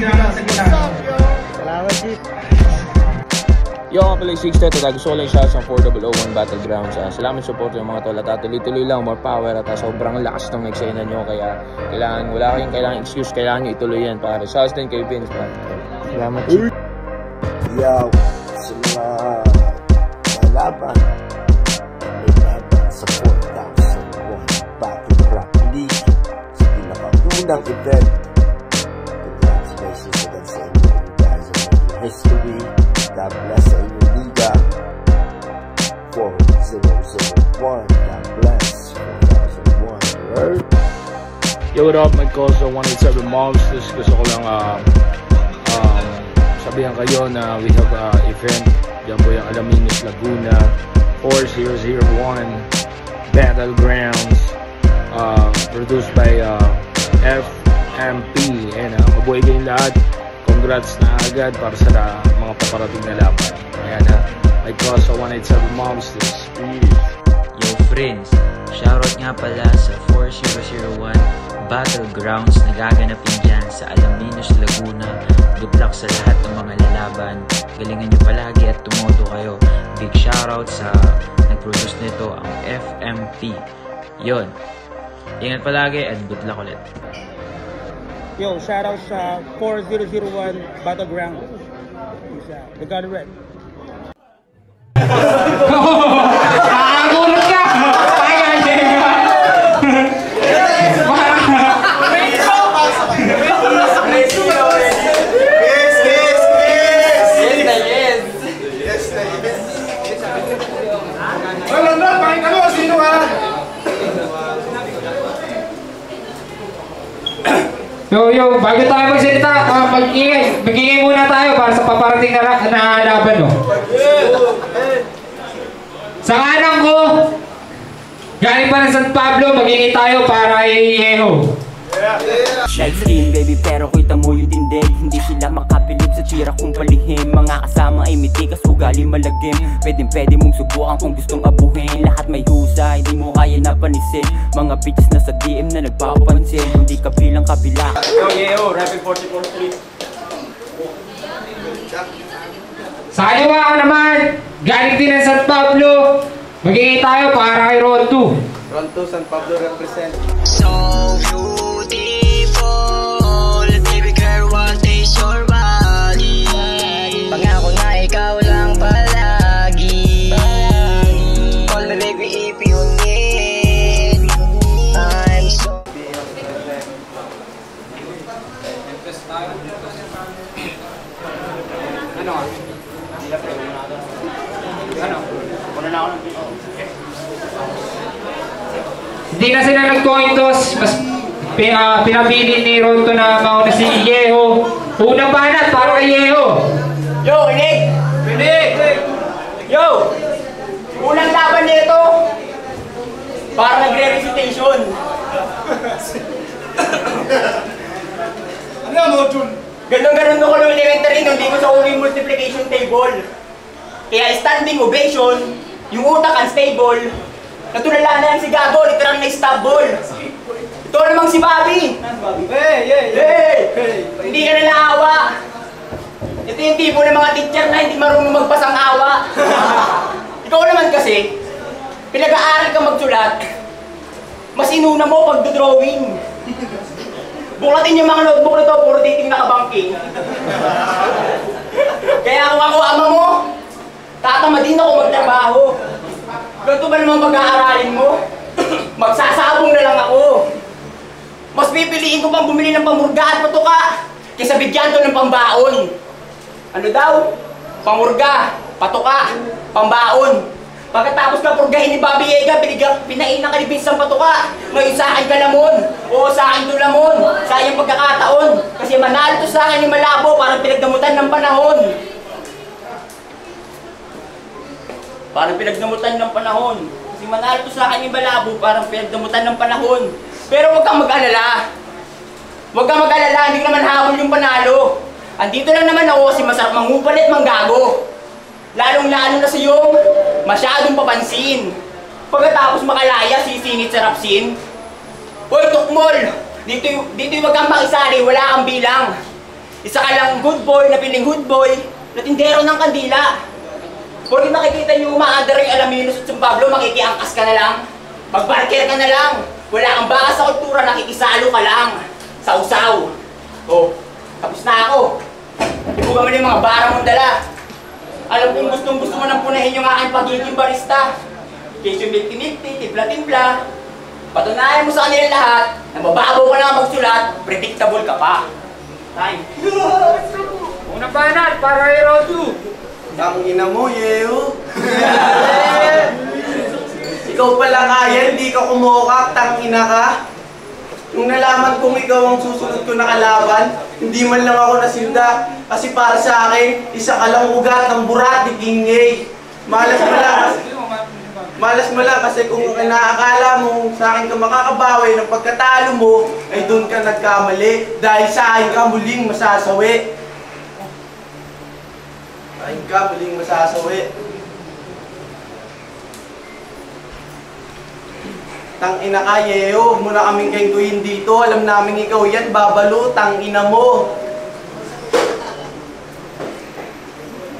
Battlegrounds. Salamat, Chief. Yo, nga pala yung 6th. Gusto ko lang shouts ng 4001 Battlegrounds. Salamat support yung mga tol. At tuloy-tuloy lang, more power. At sobrang lakas ng eksena nyo. Kaya wala kayong kailangan excuse. Kailangan nyo ituloy yan. Para shouts din kay Vince. Salamat, Chief. Yo, sa mga laban. May laban sa 4001 Battleground League. Sa pinakaunang event. Congratulations again sa inyo. You guys are making history. God bless sa inyong liga. 4001. God bless. 4001. Word. Yo, what up? My cause 187 Monsters. Gusto ko lang sabihan kayo na we have event. Diyan po yung Alaminos, Laguna. 4001 Battlegrounds. Produced by FMP. And mabuhay kayong lahat. Congrats na agad para sa mga paparating na laban. Ayan ha. My cause 187 Monsters. Peace. Yo friends, shoutout nga pala sa 4001 Battlegrounds na gaganapin dyan sa Alaminos, Laguna. Good luck sa lahat ng mga lalaban. Galingan nyo palagi at tumoto kayo. Big shoutout sa nag-produce nito, ang FMP. Yon. Ingat palagi and good luck ulit. Yo, shoutout sa 4001 Battleground. The God Red. Nakagulat ka! Ayan, Yo, bago tayo magsalita, mag-ingay muna tayo para sa paparating na laban, no? Sa kanan ko, galing pa ng San Pablo, mag-ingay tayo para i-eho. Light skin baby pero kita mo yung tindig. Hindi sila makapilip sa tira kung palihim. Mga kasama ay mitigas, ugali malagim. Pwede mong subukan kung gustong abuhin. Lahat may husay, hindi mo kaya napanisin. Mga bitches na sa DM na nagpapansin. Hindi ka bilang kabila. Yo, Rapid 44 Street. Sa kaliwa ko naman, galing din ng San Pablo, mag-ingay tayo para kay Road 2. Road 2, San Pablo represent. So beautiful, baby girl, one taste your body. Pangako na ikaw lang palagi. Call me baby if you need. I'm so Hindi na sila nag-coin toss, mas pinapili ni Ronto na mauna si Yeho. Unang banat para kay Yeho. Yo, kinig! Yo! Unang laban nito para nagre-recitation. Ano yan, Module? Ganon ko ng elementary nung di ko sa uli multiplication table. Kaya standing ovation, Yung utak unstable. Natulala na lang si Gago, literal na stop ball. Ito namang si Bobby. Hey! Hindi ka na naawa. Ito yung tipo ng mga teacher na hindi marunong magpasang awa. Ikaw naman kasi, pinag-aaral ka magsulat, mas inuna mo pag-drawing. Buklatin yung mga notebook na ito, puro dating nakabangking. Kaya kung ako ama mo, tatama din ako magtrabaho. Ganito ba naman pag-aaralin mo? Magsasabong na lang ako. Mas pipiliin ko pang bumili ng pamurga at patuka kaysa bigyan to ng pambaon. Ano daw? Pamurga, patuka, pambaon. Pagkatapos ka purgahin ni Bobby Ega, pinainan ka ni Vince ng patuka. Ngayon sa akin ka lamon. Oo, sa akin to lamon. Sayang pagkakataon. Kasi manalo to sa akin ni Malabo, parang pinagdamutan ng panahon. Parang pinagdamutan ng panahon. Kasi manalo to sa akin ni Malabo, parang pinagdamutan ng panahon. Pero huwag kang mag-alala. Huwag kang mag-alala, hindi naman habol yung panalo. Andito lang naman ako kasi masarap manghupalit manggago. Lalong-lalo na sa iyong masyadong papansin. Pagkatapos makalaya, sisingit sa rapsin. Hoy, tukmol! Dito wag kang makisali, wala kang bilang. Isa ka lang good boy na piling good boy na tindero ng kandila. Porque nakikita niyo umaandar yung Alaminos at San Pablo, makikiangkas ka na lang. Magbarker ka na lang. Wala kang baka sa kultura, nakikisalo ka lang. Sa usaw. Oh, tapos na ako. Ibu ka man yung mga bara mong dala. Alam kong gusto mo nang punahin yung aking pagiging barista. Kesyo milk-milk, timpla-timpla. Patunayan mo sa kanila lahat na mababaw ka na magsulat, predictable ka pa. Time. Unang banat para kay round 2. Ang ina mo, Yeo. Ikaw pala kaya, hindi ka kumukak, tangina ka. Nung nalaman kong ikaw ang susunod ko na kalaban, hindi man lang ako nasinda. Kasi para sa akin, isa ka lang ugat ng burat ni King A. Malas mo lang kasi kung inaakala mo sa akin ka makakabawi ng pagkatalo mo, ay doon ka nagkamali. Dahil sa akin ka muling masasawi. Akin ka muling masasawi. Tangina ka, Yeo. Huwag mo na kaming kaintuhin dito. Alam namin ikaw yan, babalo. Tangina mo.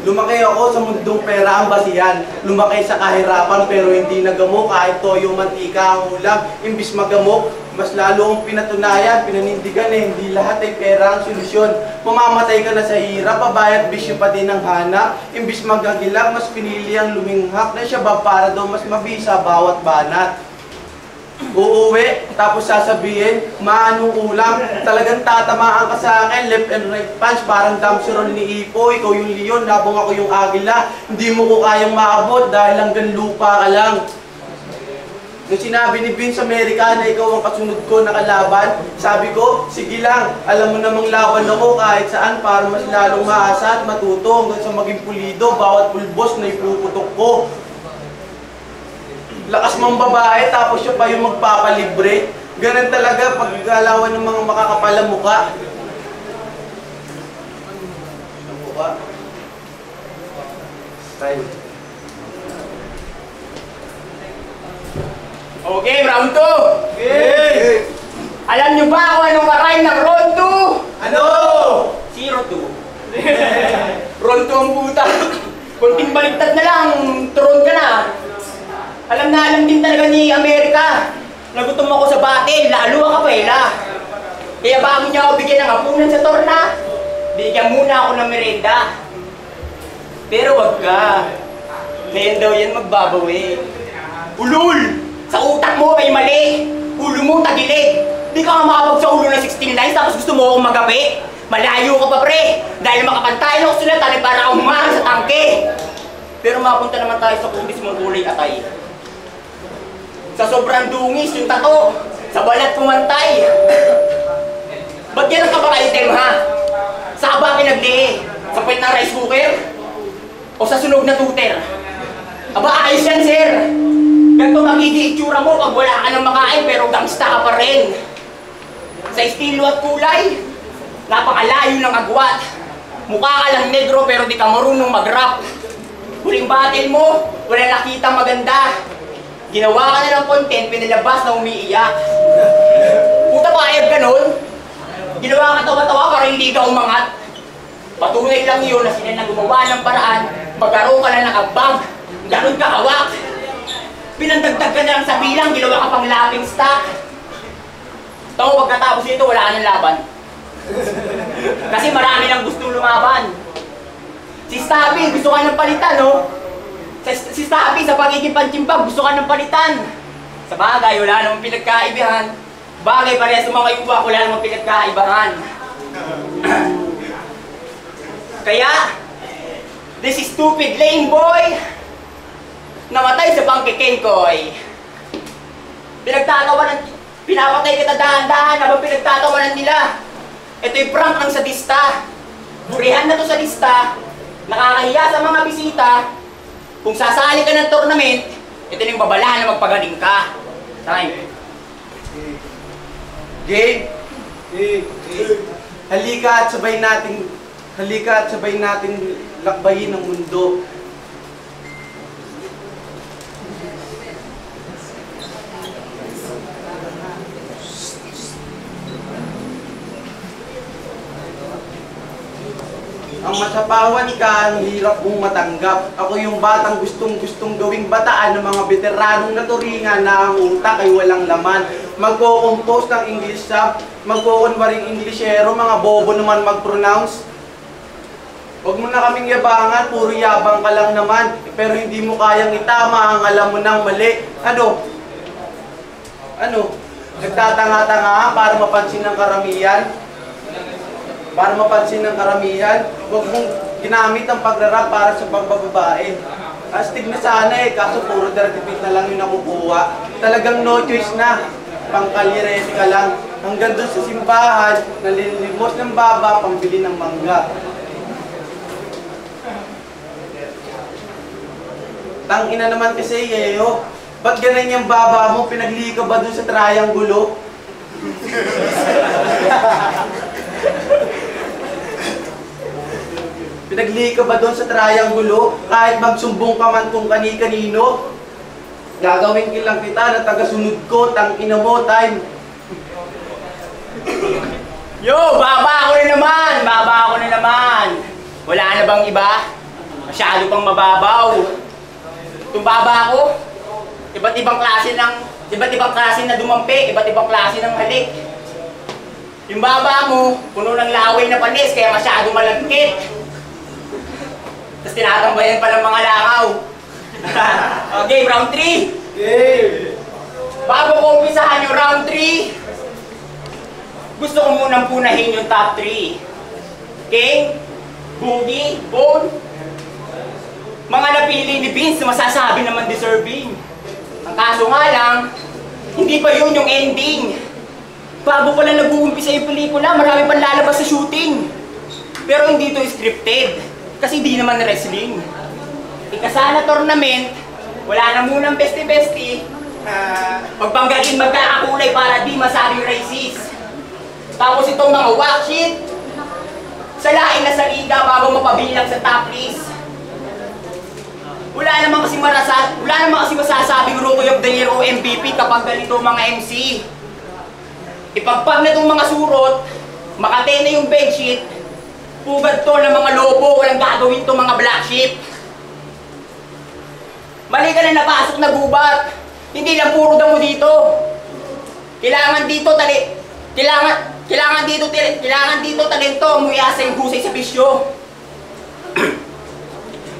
Lumaki ako sa mundong pera ang basihan. Lumaki sa kahirapan pero hindi nagamo kahit toyo mantika ang ulam. Imbis magamok, mas lalo ang pinatunayan, pinanindigan eh. Hindi lahat ay pera ang solusyon. Mamamatay ka na sa hirap, pabayat bisyo pa din ang hanap. Imbis magagilang, mas pinili ang luminghak na siya ba para daw mas mabisa bawat banat. Uuwi, tapos sasabihin, maanong ulam, talagang tatamaan ka sa akin, left and right punch, parang damsuron ni Ipo, ikaw yung leon, labong ako yung agila, hindi mo ko kayang maabot dahil hanggang lupa ka lang. Nung sinabi ni Vince America na ikaw ang kasunod ko na kalaban, sabi ko, sige lang, alam mo namang laban ako kahit saan para mas lalong maasa at matuto hanggang sa maging pulido, bawat pulbos na ipuputok ko. Lakas mong babae, tapos siya pa yung magpapalibre. Ganun talaga paggalawan ng mga makakapalang mukha. Mukha. Time. Okay, round 2. Okay. Alam nyo ba kung anong karay ng round 2? Ano? 0-2. Round 2 ang puta. Kunting baliktad na lang, turon ka na. Alam na alam din talaga ni Amerika. Nagutom ako sa battle, lalo ang kapela. Kaya bago niya ako bigyan ng hapunan sa torna, bigyan muna ako ng merenda. Pero wag ka. Ngayon daw yan magbabawi. Ulul! Sa utak mo may mali. Ulo mo tagilid. Di ka nga makapag sa ulo ng 16 lines tapos gusto mo akong magapi. Malayo ka pa pre. Dahil makapantay na ako sulatan ay para akong humarang sa tangke. Pero mapunta naman tayo sa kubis mong kulay atay. Sa sobrang dungis yung tato. Sa balat pumantay. Ba't yan ang kapaka-item ha? Sa ba pinagli? Sa puwet ng rice cooker? O sa sunog na tuter? Aba ayos yan sir. Ganito magiging itsura mo pag wala ka ng makain pero gangsta ka pa rin. Sa estilo at kulay, napakalayo ng agwat. Mukha ka lang negro pero di ka marunong mag-rap. Huling battle mo, wala nakitang maganda. Ginawa ka na ng content, pinalabas na umiiyak. Puta payag ka nun. Ginawa ka tawa-tawa para hindi ka umangat. Patunay lang yun na sila na gumawa ng paraan, magkaroon ka na ng abang, ganun ka hawak. Pinandagdag ka na lang sa bilang, ginawa ka pang lapping stock. Tayo pagkatapos nito, wala ka ng laban. Kasi marami nang gustong lumaban. Si Stabby, gusto ka ng palitan, no? Si Stabby, sa pagiging panchimbag, gusto ka ng palitan. Sa bagay, wala namang pinagkaibahan. Bagay, parehas sa mga iuwak, wala namang pinagkaibahan. Kaya, this is stupid lame boy, namatay sa pangkikengkoy. Pinapatay kita dahan-dahan habang pinagtatawanan nila. Ito'y prank ng sadista. Burihan na to sa lista. Nakakahiya sa mga bisita. Kung sasali ka ng tournament, ito na yung babalahan na magpagaling ka. Time. Game. Halika at sabay natin lakbayin ang mundo. Ang masapawan ka, ang hirap mong matanggap. Ako yung batang gustong gawing bataan ng mga veteranong naturingan na ang utak ay walang laman. Magko-compose ng English sub, magko-conwaring Englishero, mga bobo naman mag-pronounce. Huwag mo na kaming yabangan, puro yabang ka lang naman. Pero hindi mo kayang itama ang alam mo ng mali. Ano? Nagtatanga-tanga para mapansin ng karamihan? Huwag mong ginamit ang pagrarap para sa pagbababae. Astig na sana kaso puro dirty na lang yung nakukuha. Talagang no choice na, pangkalirete ka lang. Hanggang doon sa simbahan, nalilimos ng baba, pambili ng mangga. Tangina naman kasi, Yeo. Ba't ganun yung baba mo? Pinagli ka ba doon sa triangulo? Pinagli ka ba doon sa triangulo? Kahit magsumbong ka man kung kani-kanino? Gagawin kilang kita na taga-sunod ko, tangina mo, time. Yo, baba ako na naman. Wala na bang iba? Masyado pang mababaw. Itong baba ko, iba't ibang klase na dumampi, iba't ibang klase ng halik. Yung baba mo, puno ng laway na panis, kaya masyado malagkit. Tapos tinatambayan pa ng mga langaw. Okay, round 3. Okay. Bago ko umpisahan yung round 3, gusto ko munang punahin yung top 3. King, Boogie, Bone. Mga napili ni Vince na masasabi naman deserving. Ang kaso nga lang, hindi pa yun yung ending. Bago pa lang nag-uumpisa yung pelikula, marami pang lalabas sa shooting. Pero hindi ito scripted. Kasi di naman wrestling. Ikasana tournament, wala na munang besti-besti. Magpanggalin magkakakulay para di masabing racist. Tapos itong mga worksheet, salain na sa liga bago mapabilang sa top list. Wala naman kasi masasabing Rookie of the Year o MVP kapag ganito mga MC. Ipagpag na itong mga surot, makatay na yung bedsheet, pugad to ng mga lobo, walang gagawin to mga black sheep. Mali ka na napasok na gubat. Hindi lang puro damo dito. Kailangan dito talento, muyasa yung husay sa bisyo.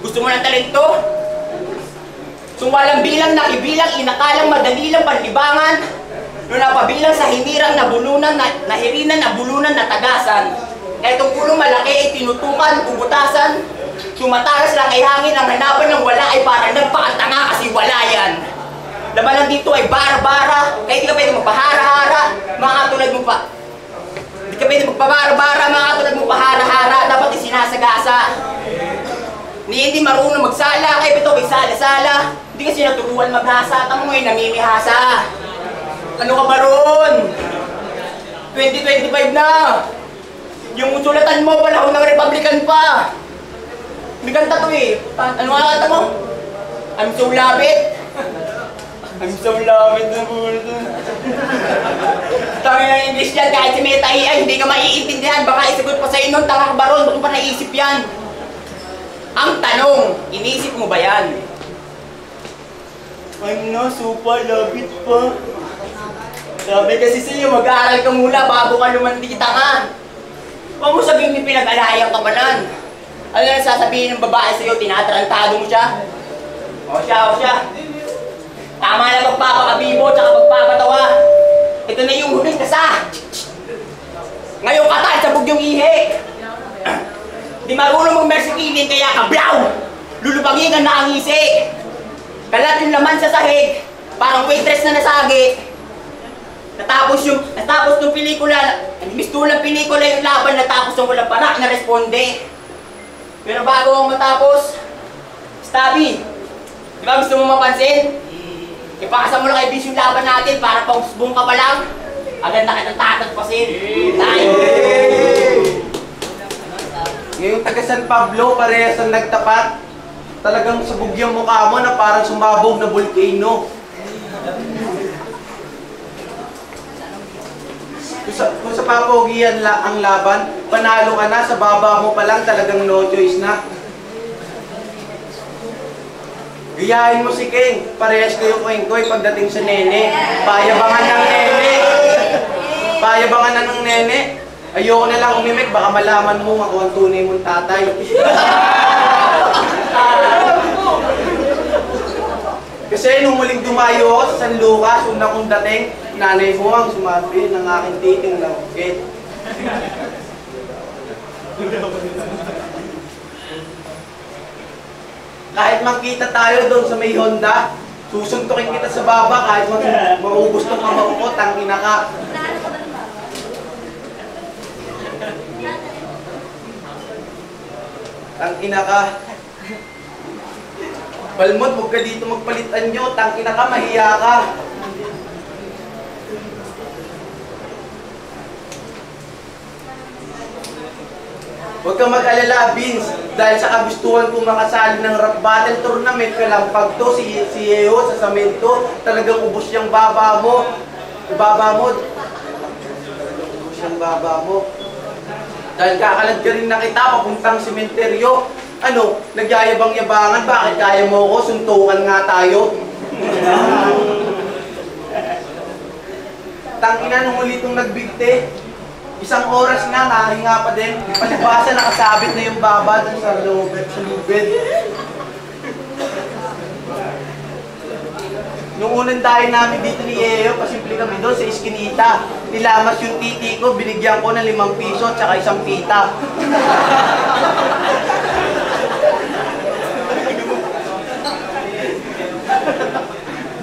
Gusto mo ng talento? Sumalang bilang, nakibilang, inakalang, madali lang panlibangan. Nung napabilang sa hinirang na bulunan, nahirinan na bulunan na tagasan. Etong ulo malaki ay tinutukan, bubutasan. Tumataras lang ay hangin, ang hanapan ng wala ay parang nagpakatanga kasi wala yan. Laman lang dito ay bara-bara, kaya di ka pwede magpahara-hara, mga tulad mo pa. Di ka pwede magpabara-bara, mga tulad mo pahara-hara, dapat isinasagasa. Hindi marunong magsala, kaya ito may sala-sala. Hindi kasi naturuan maghasa, tamo ngayon namimihasa. Ano ka ba ron? 2025 na! Yung sulatan mo, wala akong ng Republican pa! May kanta to eh. Ano nga kanta mo? I'm so love it. I'm so love it. Tama ng English yan, kahit si Meta AI, hindi ka maiintindihan. Baka isagot pa sa'yo nun, tanga ka ba ron? Ba't mo pa naisip yan? Ang tanong, inisip mo ba yan? I'm no super love it pa. Sabi kasi sa'yo, mag-aaral ka muna bago ka lumandita nga. Huwag mo sabihin may pinag-alayang ka manan. Ano na sasabihin ng babae sa'yo, tinatarantado mo siya? O siya. Tama na pagpapakabibo at pagpapatawa. Ito na yung huling kasa. Ngayong katal, sabog yung ihi. Di marunong mag-mersikilin kaya kablaw. Lulupagin ang nakangisi. Kalat yung laman sa sahig. Parang waitress na nasagi. Natapos ng pelikula, mistulang pelikula yung laban, natapos ng walang panak na responde. Pero bago ang matapos, Stabby, di ba gusto mo mapansin? Ipakasa mo lang kay Bis yung laban natin para pausbong ka pa lang. Agad na kitang tatagpasin. Ngayong taga San Pablo, parehas ang nagtapat. Talagang sabog yung mukha mo na parang sumabog na volcano. Kung sa papogian ang laban, panalo ka na, sa baba mo pa lang talagang no choice na. Gayahin mo si King, parehas kayo koy-koy pagdating sa nene. Payabangan ng nene. Payabangan na ng nene. Ayoko na lang umimik, baka malaman mo ako ang tunay mong tatay. Kasi nung muling dumayo ako sa San Lucas, una kong dating, nanay mo ang sumabi ng aking titing na ukit. Kahit makita tayo doon sa may Honda, susuntukin kita sa baba kahit maubos ng kamao ko, tangina ka. Tangina ka. Balmot, huwag ka dito magpalitan nyo. Tangina ka, mahiya ka. Huwag kang mag-alala, Vince. Dahil sa kagustuhan kong makasali ng rap battle tournament, kalampag to, si Yeo sa Samento, talagang ubos yung baba mo. Ubos yung baba mo. Dahil kakalad ka rin na kita, papuntang sementeryo. Ano, nagyayabang-yabangan, bakit kaya mo ko? Suntukan nga tayo. Tangina, nung ulit nung nagbigte, isang oras nga, nahinga pa din. Palibasa, nakasabit na yung baba dun sa lubid. Nung unang dahil namin dito ni Yeo, pasimple kami doon sa Eskinita. Nilamas yung titi ko, binigyan ko ng 5 piso at saka isang pita.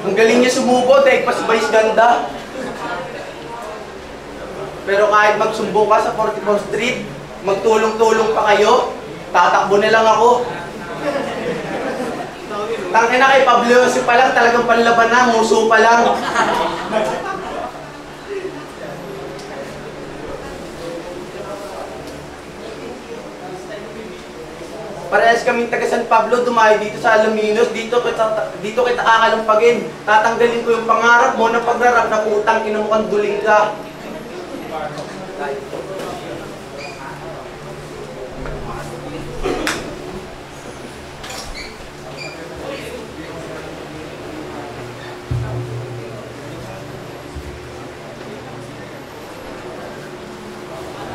Ang galing niya sumubo, dahil pasbayis ganda. Pero kahit magsumbong ka sa 44th Street, magtulong-tulong pa kayo, tatakbo na lang ako. Tangina kay Pablo Jose pa lang, talagang panlaban na, muso pa lang. Parehas kaming taga San Pablo, dumayo dito sa Alaminos, dito kita kakalampagin. Tatanggalin ko yung pangarap mo na pagrarap na putang inamukang duling ka.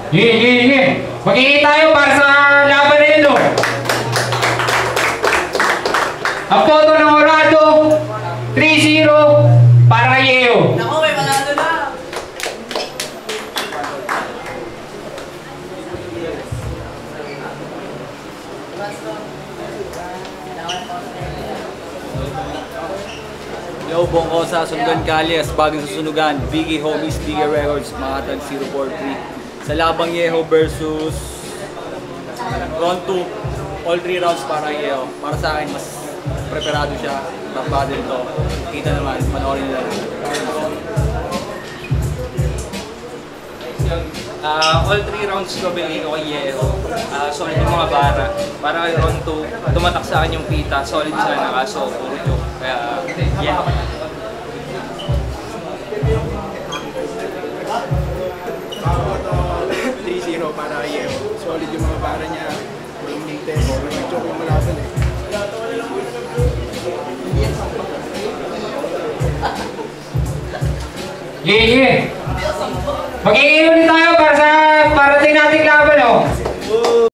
Sige. Magiging tayo para sa laban na yun, no? Ang photo ng Orado, 3-0 para kay Yeo. Naku, may manalo na. Yo, Bongko sa Sundan Kalyas, bagong susunugan, Biggie Homies, Biggie Records, Makatag 043. Sa labang Yeo versus round 2, all 3 rounds para Yeo. Para sa akin, mas preparado siya. Top battle to. Kita naman, panoorin nila. All 3 rounds ko bilhin ko kay Yeho. Solid yung mga bara. Para kay round 2, tumatak sa akin yung pita. Solid sana, kaso puro joke. Kaya, Yeho. 3-0 para kay Yeho. Solid yung mga bara niya. Walang test. Walang joke yung malaban eh. Yeah. Mag-iinom din tayo para sa parating nating laban, oh.